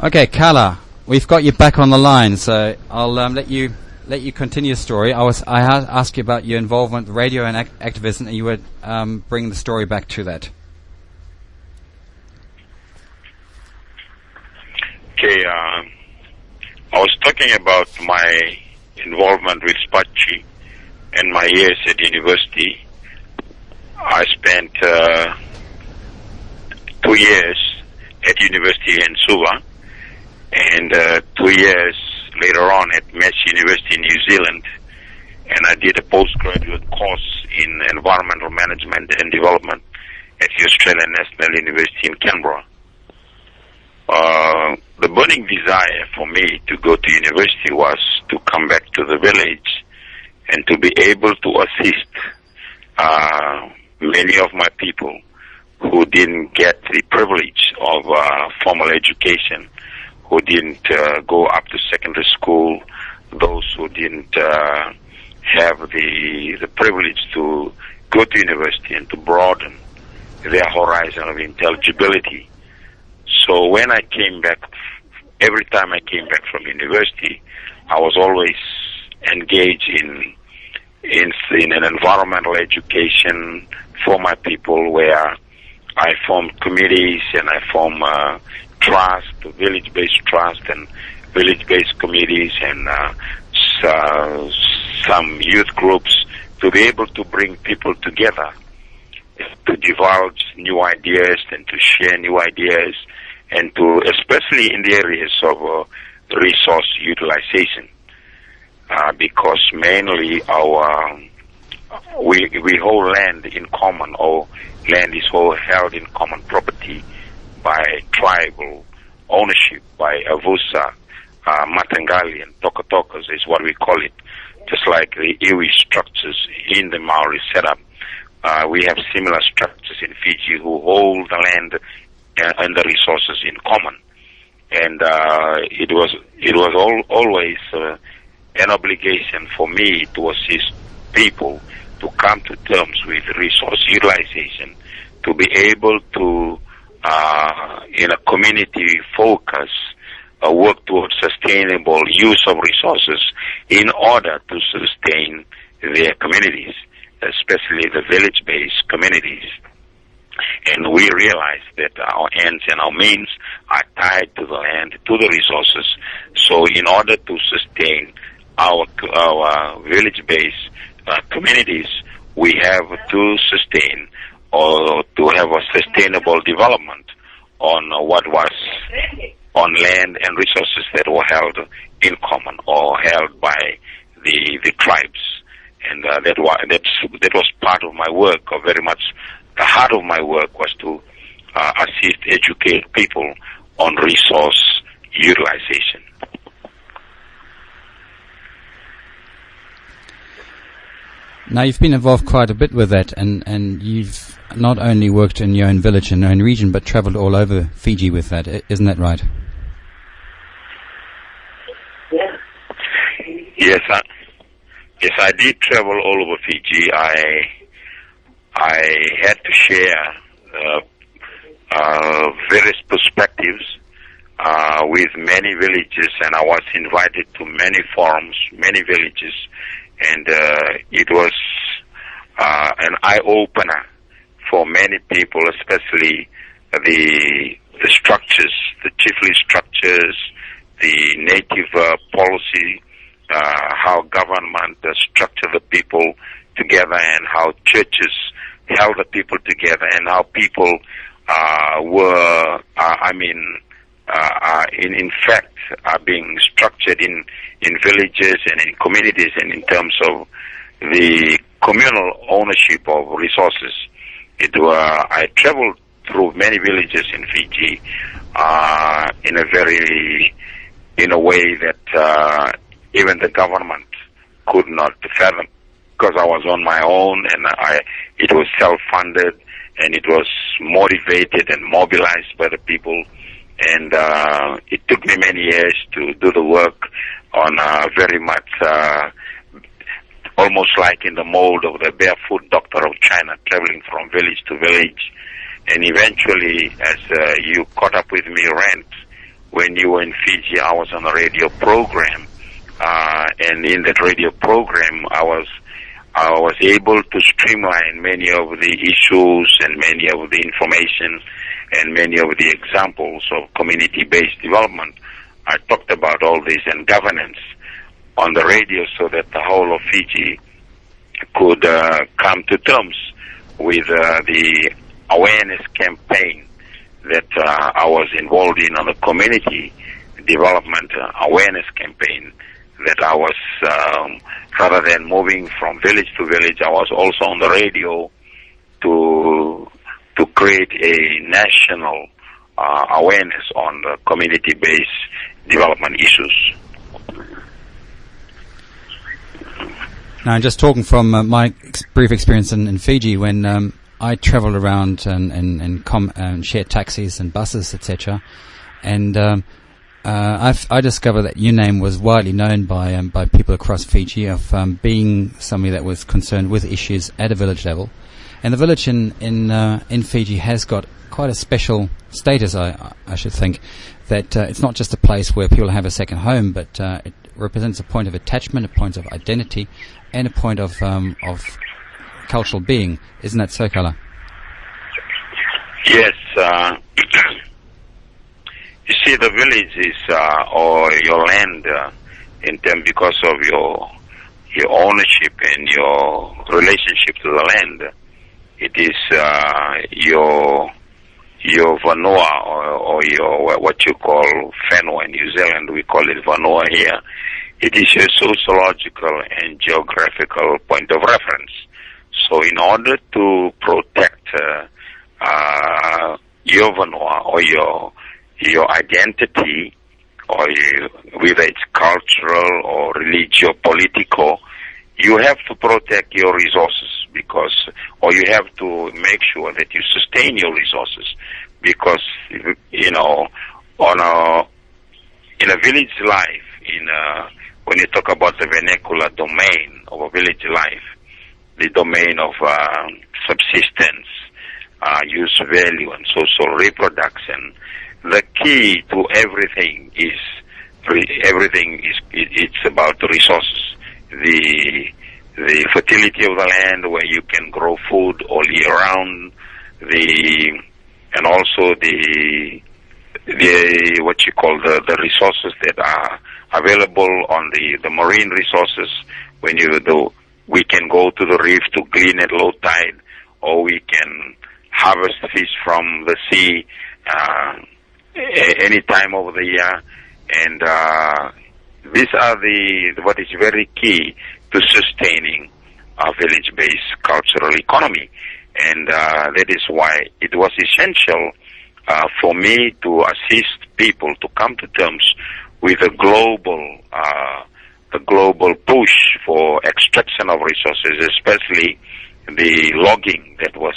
Okay, Kala, we've got you back on the line, so I'll let you continue your story. I asked you about your involvement with radio and activism, and you would bring the story back to that. Okay, I was talking about my involvement with Spachi and my years at university. I spent 2 years at university in Suva, and 2 years later on at Monash University in New Zealand, and I did a postgraduate course in environmental management and development at the Australian National University in Canberra. The burning desire for me to go to university was to come back to the village and to be able to assist many of my people who didn't get the privilege of formal education, who didn't go up to secondary school, those who didn't have the privilege to go to university and to broaden their horizon of intelligibility. So when I came back, every time I came back from university, I was always engaged in an environmental education for my people, where I formed committees and I formed trust, village-based trust and village-based committees, and some youth groups, to be able to bring people together, to divulge new ideas and to share new ideas, and to, especially in the areas of resource utilization, because mainly we hold land in common, or land is held in common property by tribal ownership, by Avusa, Matangali, and Tokotokas is what we call it, just like the iwi structures in the Maori setup. We have similar structures in Fiji who hold the land and the resources in common, and it was always an obligation for me to assist people to come to terms with resource utilization, to be able to, in a community focus, work towards sustainable use of resources in order to sustain their communities, especially the village-based communities. And we realize that our ends and our means are tied to the land, to the resources. So in order to sustain our village-based communities, we have to sustain or to have a sustainable development on what was on land and resources that were held in common or held by the tribes. And that was part of my work, or very much the heart of my work was to assist, educate people on resource utilization. Now, you've been involved quite a bit with that, and you've not only worked in your own village and your own region, but travelled all over Fiji with that. Isn't that right? Yes, I did travel all over Fiji. I had to share various perspectives with many villages, and I was invited to many forums, many villages, and it was an eye-opener for many people, especially the structures, the chiefly structures, the native policy, how government structured the people together, and how churches held the people together, and how people were, in fact, are being structured in villages and in communities, and in terms of the communal ownership of resources. I traveled through many villages in Fiji in a way that even the government could not fathom, because I was on my own, and it was self-funded, and it was motivated and mobilized by the people. And it took me many years to do the work on very much almost like in the mold of the barefoot doctor of China, traveling from village to village. And eventually, as you caught up with me, Rent, when you were in Fiji, I was on a radio program, and in that radio program, I was able to streamline many of the issues and many of the information and many of the examples of community-based development. I talked about all this and governance on the radio so that the whole of Fiji could come to terms with the awareness campaign that I was involved in, on the community development awareness campaign, that I was, rather than moving from village to village, I was also on the radio to create a national awareness on the community-based development issues. Now, I'm just talking from my brief experience in Fiji when I travelled around and shared taxis and buses, etc. And I discovered that your name was widely known by people across Fiji of being somebody that was concerned with issues at a village level. And the village in Fiji has got quite a special status, I should think, that it's not just a place where people have a second home, but it represents a point of attachment, a point of identity, and a point of cultural being. Isn't that so, Kala? Yes. You see, the village is, or your land, in terms because of your ownership and your relationship to the land. It is your vanua, or your what you call whenua in New Zealand. We call it vanua here. It is your sociological and geographical point of reference. So in order to protect your vanua or your identity, or whether it's cultural or religious, political, you have to protect your resources, or you have to make sure that you sustain your resources, because in a village life, when you talk about the vernacular domain of a village life, the domain of subsistence, use value, and social reproduction, the key to everything is it's about the resources, the fertility of the land where you can grow food all year round, and also the what you call the resources that are available on the marine resources. When we can go to the reef to glean at low tide, or we can harvest fish from the sea any time of the year, and these are what is very key to sustaining a village-based cultural economy. And that is why it was essential for me to assist people to come to terms with the global push for extraction of resources, especially the logging that was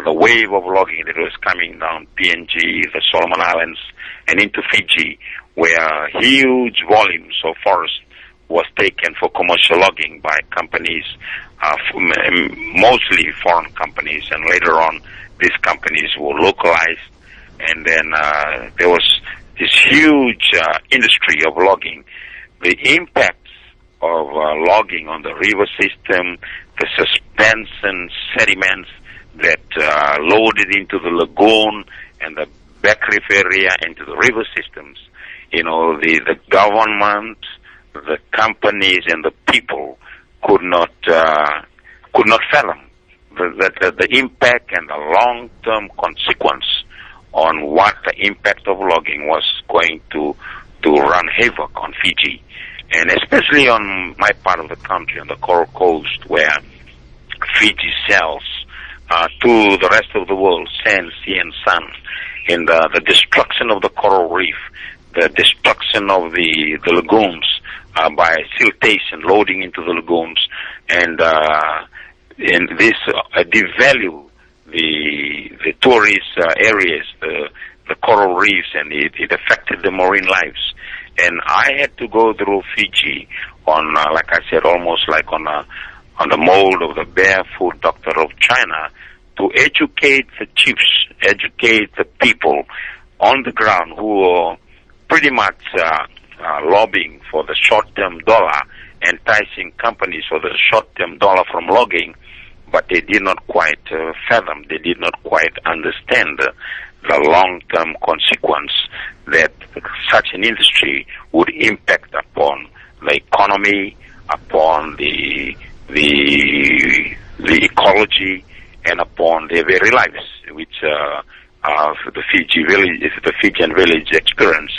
the wave of logging that was coming down PNG, the Solomon Islands, and into Fiji, where huge volumes of forest was taken for commercial logging by companies, mostly foreign companies, and later on these companies were localized, and then there was this huge industry of logging. The impacts of logging on the river system, the suspension sediments that loaded into the lagoon and the back reef area into the river systems, the government, the companies, and the people could not fathom the impact and the long-term consequence on what the impact of logging was going to run havoc on Fiji, and especially on my part of the country, on the Coral Coast, where Fiji sells to the rest of the world sand, sea, and sun. In the destruction of the coral reef, the destruction of the lagoons by siltation, loading into the lagoons, and this devalue the tourist areas, the coral reefs, and it affected the marine lives. And I had to go through Fiji on, like I said, almost like on the mold of the barefoot doctor of China, to educate the chiefs, educate the people on the ground who are pretty much lobbying for the short-term dollar, enticing companies for the short-term dollar from logging, but they did not quite fathom, they did not quite understand the long-term consequence that such an industry would impact upon the economy, upon the ecology, and upon their very lives, which the Fijian village experience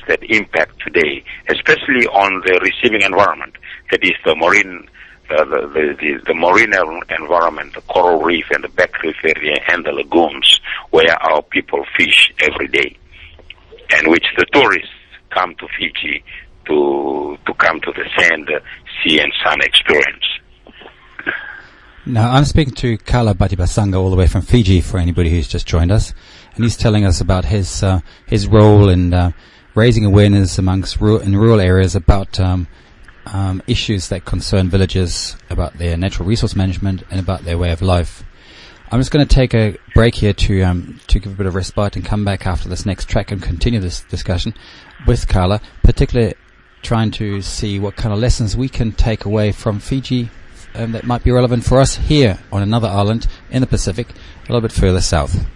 that impact today, especially on the receiving environment, that is the marine environment, the coral reef and the back reef area and the lagoons where our people fish every day, and which the tourists come to Fiji to come to the sand, sea and sun experience. Now, I'm speaking to Kala Batibasaga all the way from Fiji for anybody who's just joined us, and he's telling us about his role in raising awareness amongst rural areas about issues that concern villagers, about their natural resource management and about their way of life. I'm just going to take a break here to give a bit of respite and come back after this next track and continue this discussion with Kala, particularly trying to see what kind of lessons we can take away from Fiji that might be relevant for us here on another island in the Pacific, a little bit further south.